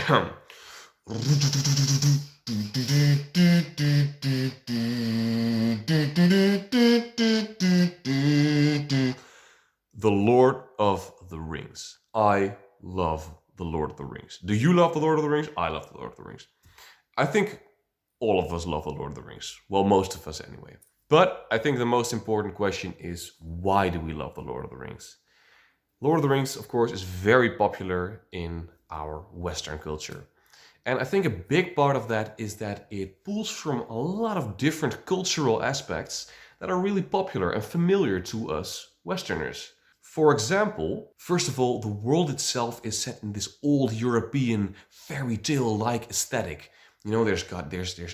The Lord of the Rings. I love The Lord of the Rings. Do you love The Lord of the Rings? I love The Lord of the Rings. I think all of us love The Lord of the Rings. Well, most of us anyway. But I think the most important question is, why do we love The Lord of the Rings? Lord of the Rings, of course, is very popular in our Western culture. And I think a big part of that is that it pulls from a lot of different cultural aspects that are really popular and familiar to us Westerners. For example, first of all, the world itself is set in this old European fairy tale-like aesthetic. You know, there's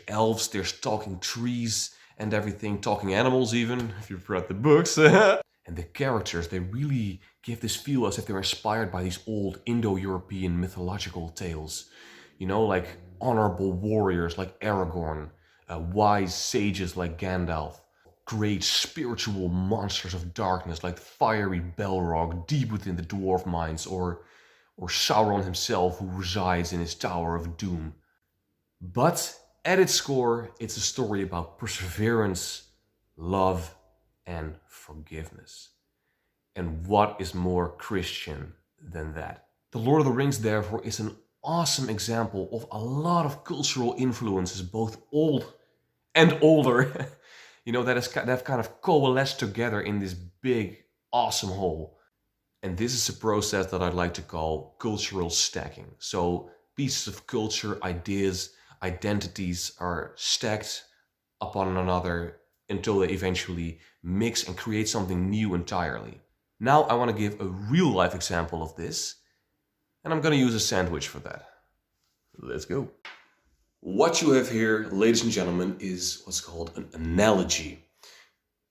elves, there's talking trees and everything, talking animals even, if you've read the books. And the characters, they really give this feel as if they're inspired by these old Indo-European mythological tales. You know, like honorable warriors like Aragorn, wise sages like Gandalf, great spiritual monsters of darkness like the fiery Balrog deep within the dwarf mines, or Sauron himself who resides in his Tower of Doom. But at its core, it's a story about perseverance, love, and forgiveness. And what is more Christian than that? The Lord of the Rings, therefore, is an awesome example of a lot of cultural influences, both old and older, that have kind of coalesced together in this big, awesome whole. And this is a process that I'd like to call cultural stacking. So pieces of culture, ideas, identities are stacked upon another until they eventually mix and create something new entirely. Now I want to give a real life example of this, and I'm going to use a sandwich for that. Let's go. What you have here, ladies and gentlemen, is what's called an analogy.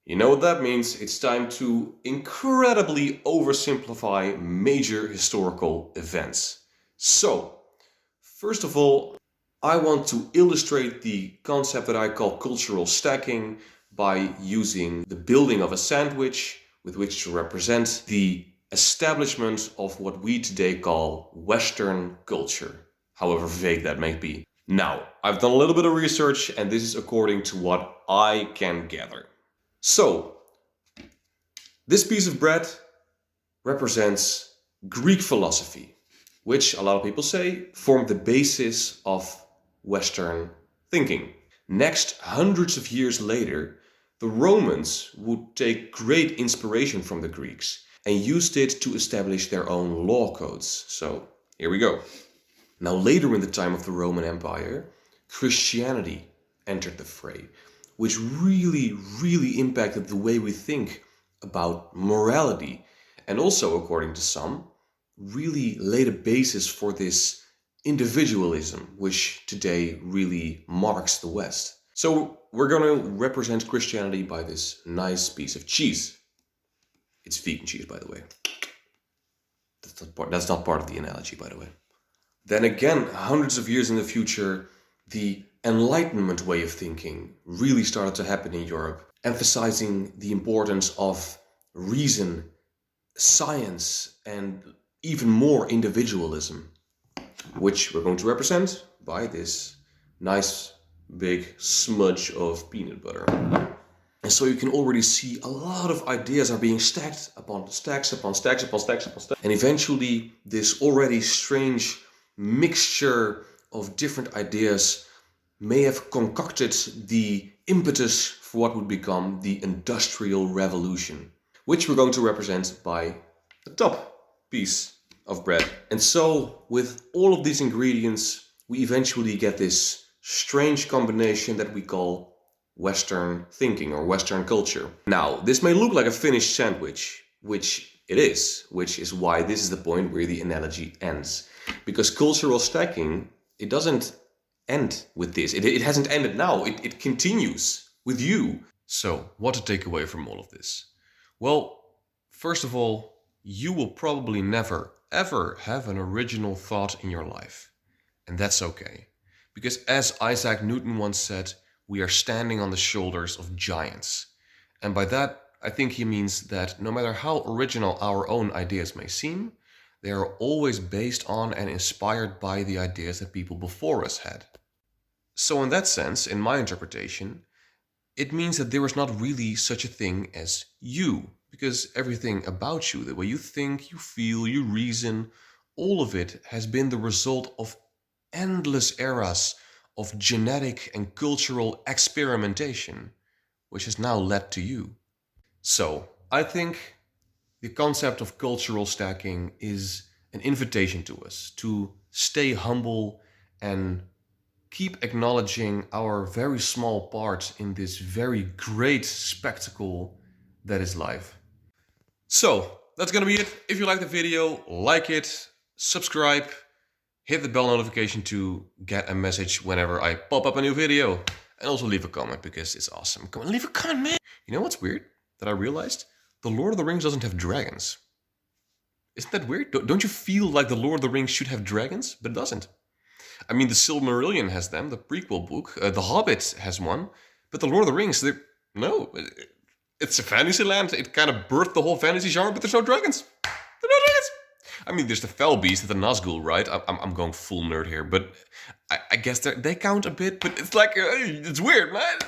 You know what that means? It's time to incredibly oversimplify major historical events. So, first of all, I want to illustrate the concept that I call cultural stacking by using the building of a sandwich with which to represent the establishment of what we today call Western culture, however vague that may be. Now, I've done a little bit of research, and this is according to what I can gather. So, this piece of bread represents Greek philosophy, which a lot of people say formed the basis of Western thinking. Next, hundreds of years later, the Romans would take great inspiration from the Greeks and used it to establish their own law codes. So, here we go. Now, later in the time of the Roman Empire, Christianity entered the fray, which really impacted the way we think about morality, and also, according to some, really laid a basis for this individualism, which today really marks the West. So we're going to represent Christianity by this nice piece of cheese. It's vegan cheese, by the way. That's not part of the analogy, by the way. Then again, hundreds of years in the future, the Enlightenment way of thinking really started to happen in Europe, emphasizing the importance of reason, science, and even more individualism, which we're going to represent by this nice big smudge of peanut butter. And so you can already see a lot of ideas are being stacked upon stacks upon stacks upon stacks upon stacks. And eventually this already strange mixture of different ideas may have concocted the impetus for what would become the Industrial Revolution, which we're going to represent by the top piece of bread. And so, with all of these ingredients, we eventually get this strange combination that we call Western thinking or Western culture. Now, this may look like a finished sandwich, which it is, which is why this is the point where the analogy ends. Because cultural stacking, it doesn't end with this. It hasn't ended now. It continues with you. So, what to take away from all of this? Well, first of all, you will probably never, ever have an original thought in your life. And that's okay. Because as Isaac Newton once said, we are standing on the shoulders of giants. And by that, I think he means that no matter how original our own ideas may seem, They are always based on and inspired by the ideas that people before us had. So, in that sense, in my interpretation, it means that there is not really such a thing as you, because everything about you, the way you think, you feel, you reason, all of it has been the result of endless eras of genetic and cultural experimentation, which has now led to you. So, I think the concept of cultural stacking is an invitation to us to stay humble and keep acknowledging our very small part in this very great spectacle that is life. So, that's gonna be it. If you like the video, like it, subscribe, hit the bell notification to get a message whenever I pop up a new video. And also leave a comment because it's awesome. Come on, leave a comment, man! You know what's weird that I realized? The Lord of the Rings doesn't have dragons. Isn't that weird? Don't you feel like the Lord of the Rings should have dragons? But it doesn't. I mean, the Silmarillion has them, the prequel book. The Hobbit has one. But the Lord of the Rings, no. It's a fantasy land. It kind of birthed the whole fantasy genre, but there's no dragons. There are no dragons. I mean, there's the Fell Beast, the Nazgul, right? I'm going full nerd here, but I guess they count a bit, but it's like, it's weird, man.